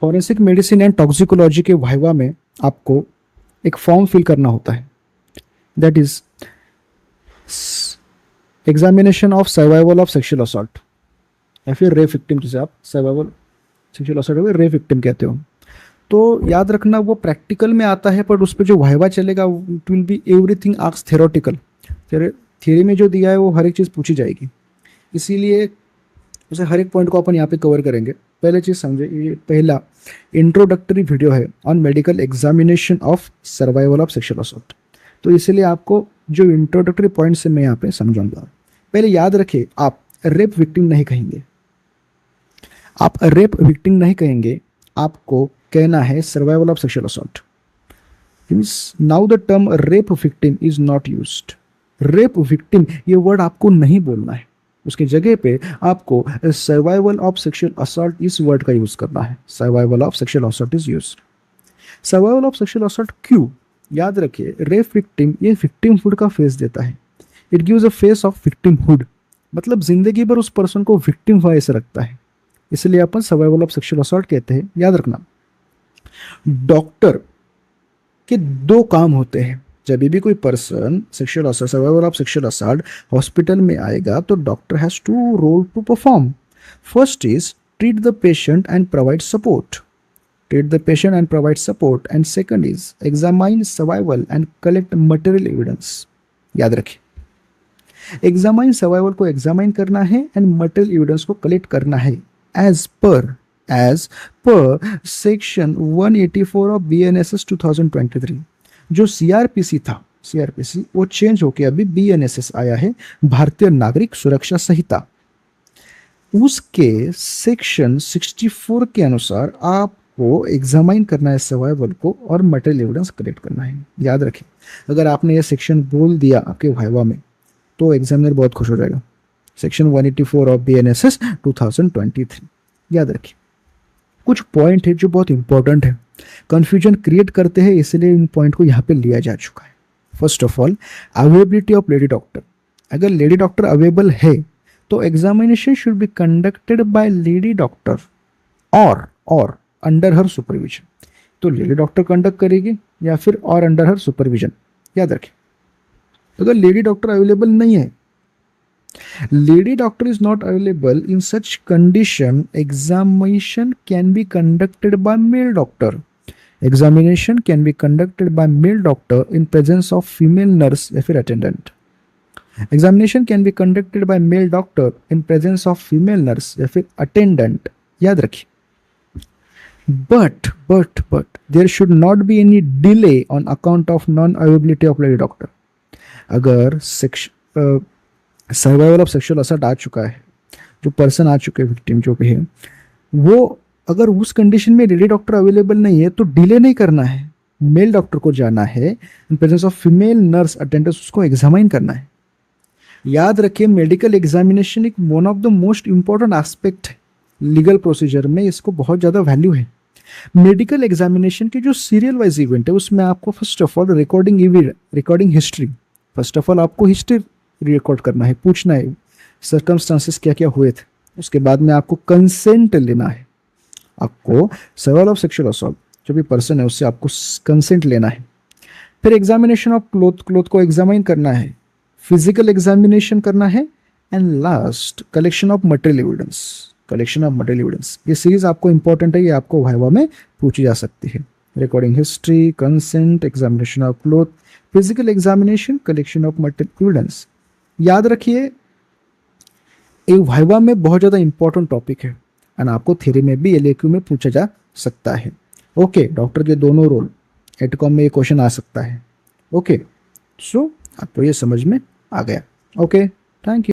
Forensic medicine and toxicology के viva में आपको एक फॉर्म फिल करना होता है, that is examination of survival of sexual assault, या फिर रेप विक्टिम, जिसे आप सर्वाइवल सेक्सुअल असॉल्ट में रेप विक्टिम कहते हो। तो याद रखना वो प्रैक्टिकल में आता है, पर उस पर जो वाइवा चलेगा it will be everything ask theoretical. Theory में जो दिया है वो हर एक चीज़ पूछी जाएगी, इसीलिए उसे हर एक पॉइंट को अपन यहाँ पे कवर करेंगे। पहले चीज़ समझे, ये पहला इंट्रोडक्टरी वीडियो है on medical examination of survival of sexual assault, तो इसलिए आपको जो इंट्रोडक्टरी पॉइंट से मैं यहाँ पे समझाऊंगा। पहले याद रखिए, आप रेप विक्टिम नहीं कहेंगे, आप रेप विक्टिम नहीं कहेंगे, आपको कहना है survival of sexual assault. Means now the term rape victim is not used. Rape victim ये वर्ड आपको नहीं बोलना है, उसकी जगह पे आपको सर्वाइवल ऑफ सेक्सुअल असॉल्ट इस वर्ड का यूज करना है। Survival of sexual assault is used. Survival of sexual assault क्यों? याद रखिए, रेप विक्टिम ये विक्टिमहुड का फेस देता है, it gives a face of victimhood, मतलब जिंदगी भर उस पर्सन को विक्टिम वॉइस रखता है, इसलिए अपन सर्वाइवल ऑफ सेक्सुअल असॉल्ट कहते हैं। याद रखना, डॉक्टर के दो काम होते हैं। जब भी कोई person sexual assault, survival of sexual assault hospital में आएगा तो doctor has to role to perform. First is treat the patient and provide support, treat the patient and provide support, and second is examine survival and collect material evidence। याद रखिए, examine survival को examine करना है and material evidence को collect करना है as per section 184 of BNSS 2023। जो CRPC था, CRPC वो चेंज होके अभी BNSS आया है, भारतीय नागरिक सुरक्षा संहिता। उसके सेक्शन 64 के अनुसार आप को एग्जामाइन करना है सर्वाइवल को और मटेरियल एविडेंस कलेक्ट करना है। याद रखें, अगर आपने ये सेक्शन बोल दिया आपके वाइवा में तो एग्जामिनर बहुत खुश हो जाएगा। Section 184 of BNSS 2023। याद रखिए, कुछ पॉइंट है जो बहुत इंपॉर्टेंट है, कंफ्यूजन क्रिएट करते हैं, इसलिए इन पॉइंट को यहाँ पे लिया जा चुका है। First of all, availability of lady doctor. अगर लेडी डॉक्टर अवेलेबल है तो examination should be conducted by lady doctor और अंडर हर सुपरविजन। तो लेडी डॉक्टर कंडक्ट करेगी या फिर और अंडर हर सुपरविजन। याद रखें, अगर लेडी डॉक्टर अवेलेबल नहीं है, lady doctor is not available, in such condition examination can be conducted by mail doctor. Examination can be conducted by mail doctor in presence of female nurse या फिर attendant. Examination can be conducted by mail doctor in presence of female nurse या फिर attendant. याद रखिए, but there should not be any delay on account of non-availability of lady doctor। अगर survival of sexual assault आ चुका है, जो person आ चुके हैं विक्टिम जो भी है, वो अगर उस कंडीशन में लेडी डॉक्टर अवेलेबल नहीं है तो डिले नहीं करना है, मेल डॉक्टर को जाना है, in presence of female nurse attendants उसको एग्जामाइन करना है। याद रखिए, मेडिकल एग्जामिनेशन एक one of the most important aspect है लीगल प्रोसीजर में, इसको बहुत ज़्यादा वैल्यू है। मेडिकल एग्जामिनेशन के जो सीरियल वाइज इवेंट है उसमें आपको first of all recording history, first of all आपको हिस्ट्री रिकॉर्ड करना है, पूछना है सर्कमस्टांसेस क्या क्या हुए थे। उसके बाद में आपको कंसेंट लेना है, आपको सर्वाइवल ऑफ सेक्सुअल असॉल्ट जो भी पर्सन है उससे आपको कंसेंट लेना है। फिर एग्जामिनेशन ऑफ क्लोथ को एग्जामाइन करना है, फिजिकल एग्जामिनेशन करना है, and last collection of material evidence. ये सीरीज आपको इंपॉर्टेंट है, ये आपको वाइवा में पूछी जा सकती है। Recording history, consent, examination of cloth, physical examination, collection of material evidence. याद रखिए, ये वाइवा में बहुत ज़्यादा इंपॉर्टेंट टॉपिक है एंड आपको थ्योरी में भी LAQ में पूछा जा सकता है। ओके, डॉक्टर के दोनों रोल, एटकॉम में ये क्वेश्चन आ सकता है। ओके, सो आपको ये समझ में आ गया। Okay, thank you.